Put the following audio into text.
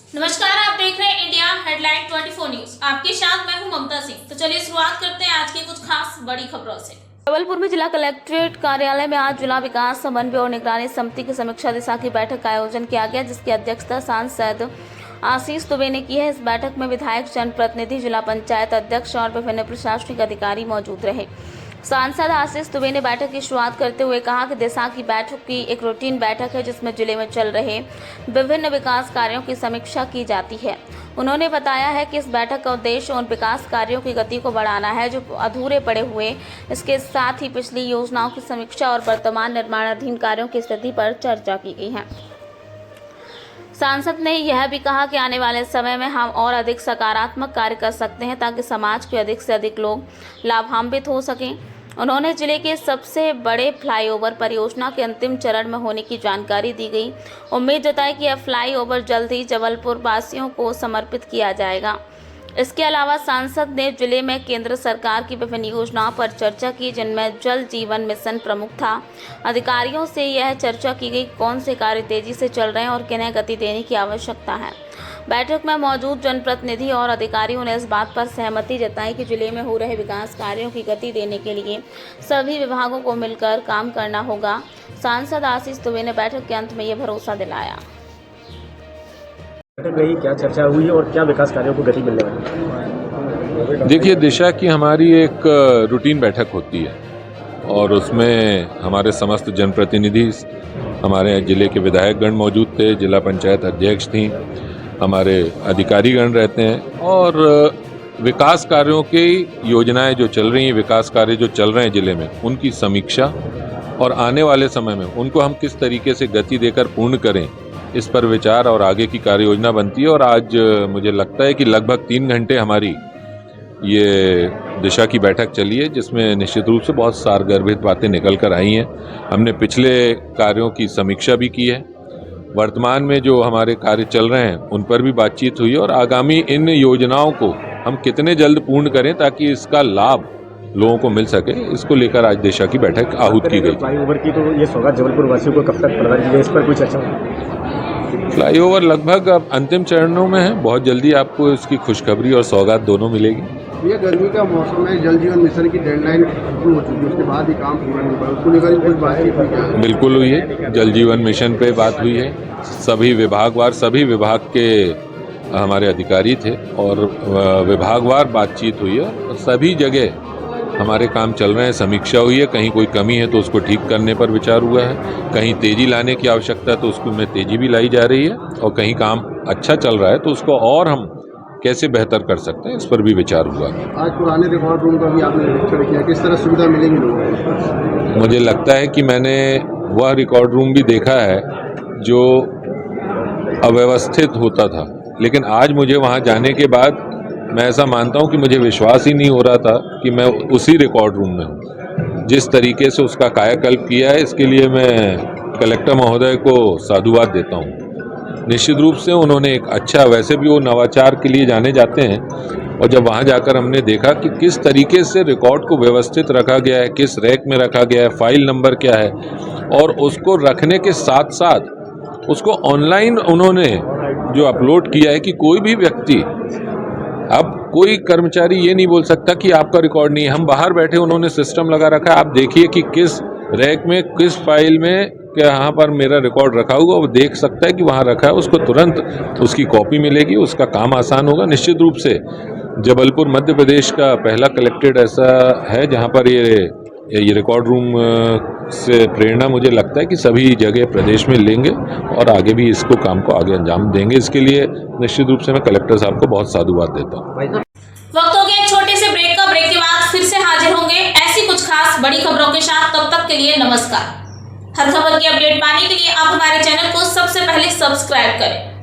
नमस्कार, आप देख रहे हैं इंडिया हेडलाइन 24 न्यूज। आपके साथ मैं हूं ममता सिंह। तो चलिए शुरुआत करते हैं आज की कुछ खास बड़ी खबरों से। जबलपुर में जिला कलेक्ट्रेट कार्यालय में आज जिला विकास समन्वय और निगरानी समिति की समीक्षा दिशा की बैठक का आयोजन किया गया, जिसकी अध्यक्षता सांसद आशीष दुबे ने की है। इस बैठक में विधायक, जनप्रतिनिधि, जिला पंचायत अध्यक्ष और विभिन्न प्रशासनिक अधिकारी मौजूद रहे। सांसद आशीष दुबे ने बैठक की शुरुआत करते हुए कहा कि दिशा की बैठक की एक रूटीन बैठक है, जिसमें जिले में चल रहे विभिन्न विकास कार्यों की समीक्षा की जाती है। उन्होंने बताया है कि इस बैठक का उद्देश्य उन विकास कार्यों की गति को बढ़ाना है जो अधूरे पड़े हुए। इसके साथ ही पिछली योजनाओं की समीक्षा और वर्तमान निर्माणाधीन कार्यों की स्थिति पर चर्चा की गई है। सांसद ने यह भी कहा कि आने वाले समय में हम और अधिक सकारात्मक कार्य कर सकते हैं ताकि समाज के अधिक से अधिक लोग लाभान्वित हो सकें। उन्होंने जिले के सबसे बड़े फ्लाईओवर परियोजना के अंतिम चरण में होने की जानकारी दी गई। उम्मीद जताई कि यह फ्लाईओवर जल्द ही जबलपुर वासियों को समर्पित किया जाएगा। इसके अलावा सांसद ने जिले में केंद्र सरकार की विभिन्न योजनाओं पर चर्चा की, जिनमें जल जीवन मिशन प्रमुख था। अधिकारियों से यह चर्चा की गई कौन से कार्य तेजी से चल रहे हैं और किन्हें गति देने की आवश्यकता है। बैठक में मौजूद जनप्रतिनिधि और अधिकारियों ने इस बात पर सहमति जताई कि जिले में हो रहे विकास कार्यों की गति देने के लिए सभी विभागों को मिलकर काम करना होगा। सांसद आशीष दुबे ने बैठक के अंत में ये भरोसा दिलाया। बैठक रही, क्या चर्चा हुई और क्या विकास कार्यों को गति मिलने वाली है? देखिए, दिशा की हमारी एक रूटीन बैठक होती है और उसमें हमारे समस्त जनप्रतिनिधि, हमारे जिले के विधायकगण मौजूद थे, जिला पंचायत अध्यक्ष थी, हमारे अधिकारीगण रहते हैं और विकास कार्यों की योजनाएं जो चल रही हैं, विकास कार्य जो चल रहे हैं जिले में, उनकी समीक्षा और आने वाले समय में उनको हम किस तरीके से गति देकर पूर्ण करें, इस पर विचार और आगे की कार्य योजना बनती है। और आज मुझे लगता है कि लगभग 3 घंटे हमारी ये दिशा की बैठक चली है, जिसमें निश्चित रूप से बहुत सारगर्भित बातें निकल कर आई हैं। हमने पिछले कार्यों की समीक्षा भी की है, वर्तमान में जो हमारे कार्य चल रहे हैं उन पर भी बातचीत हुई और आगामी इन योजनाओं को हम कितने जल्द पूर्ण करें ताकि इसका लाभ लोगों को मिल सके, इसको लेकर आज दिशा की बैठक आहूत की गई। फ्लाईओवर की तो ये सौगात जबलपुर वासियों को कब तक प्रदान की जाए, इस पर कोई चर्चा हुई? फ्लाईओवर लगभग अब अंतिम चरणों में है, बहुत जल्दी आपको इसकी खुशखबरी और सौगात दोनों मिलेगी। ये गर्मी का मौसम है, जल जीवन मिशन की डेडलाइन खत्म हो चुकी है, उसके बाद ही काम पूरा नहीं हुआ, उसको लेकर कुछ बातचीत हुई क्या? बिल्कुल हुई है, जल जीवन मिशन पे बात हुई है। सभी विभागवार, सभी विभाग के हमारे अधिकारी थे और विभागवार बातचीत हुई है और सभी जगह हमारे काम चल रहे हैं, समीक्षा हुई है। कहीं कोई कमी है तो उसको ठीक करने पर विचार हुआ है, कहीं तेज़ी लाने की आवश्यकता है तो उसको में तेज़ी भी लाई जा रही है और कहीं काम अच्छा चल रहा है तो उसको और हम कैसे बेहतर कर सकते हैं, इस पर भी विचार हुआ। आज पुराने रिकॉर्ड रूम का भी आपने निरीक्षण किया, किस तरह सुविधा मिलेगी लोगों को? मुझे लगता है कि मैंने वह रिकॉर्ड रूम भी देखा है जो अव्यवस्थित होता था, लेकिन आज मुझे वहाँ जाने के बाद मैं ऐसा मानता हूँ कि मुझे विश्वास ही नहीं हो रहा था कि मैं उसी रिकॉर्ड रूम में हूँ। जिस तरीके से उसका कायाकल्प किया है, इसके लिए मैं कलेक्टर महोदय को साधुवाद देता हूँ। निश्चित रूप से उन्होंने एक अच्छा, वैसे भी वो नवाचार के लिए जाने जाते हैं, और जब वहाँ जाकर हमने देखा कि किस तरीके से रिकॉर्ड को व्यवस्थित रखा गया है, किस रैक में रखा गया है, फाइल नंबर क्या है, और उसको रखने के साथ साथ उसको ऑनलाइन उन्होंने जो अपलोड किया है कि कोई भी व्यक्ति, अब कोई कर्मचारी ये नहीं बोल सकता कि आपका रिकॉर्ड नहीं है। हम बाहर बैठे, उन्होंने सिस्टम लगा रखा है, आप देखिए कि किस रैक में, किस फाइल में यहाँ पर मेरा रिकॉर्ड रखा हुआ, वो देख सकता है कि वहाँ रखा है, उसको तुरंत उसकी कॉपी मिलेगी, उसका काम आसान होगा। निश्चित रूप से जबलपुर मध्य प्रदेश का पहला कलेक्ट्रेट ऐसा है जहाँ पर ये रिकॉर्ड रूम से प्रेरणा मुझे लगता है कि सभी जगह प्रदेश में लेंगे और आगे भी इसको काम को आगे अंजाम देंगे। इसके लिए निश्चित रूप से मैं कलेक्टर साहब को बहुत साधुवाद देता हूँ। वक्त हो गया एक छोटे से ब्रेक का। ब्रेक के बाद फिर से हाजिर होंगे ऐसी कुछ खास बड़ी खबरों के साथ। तब तक के लिए नमस्कार। हर खबर की अपडेट पाने के लिए आप हमारे चैनल को सबसे पहले सब्सक्राइब करें।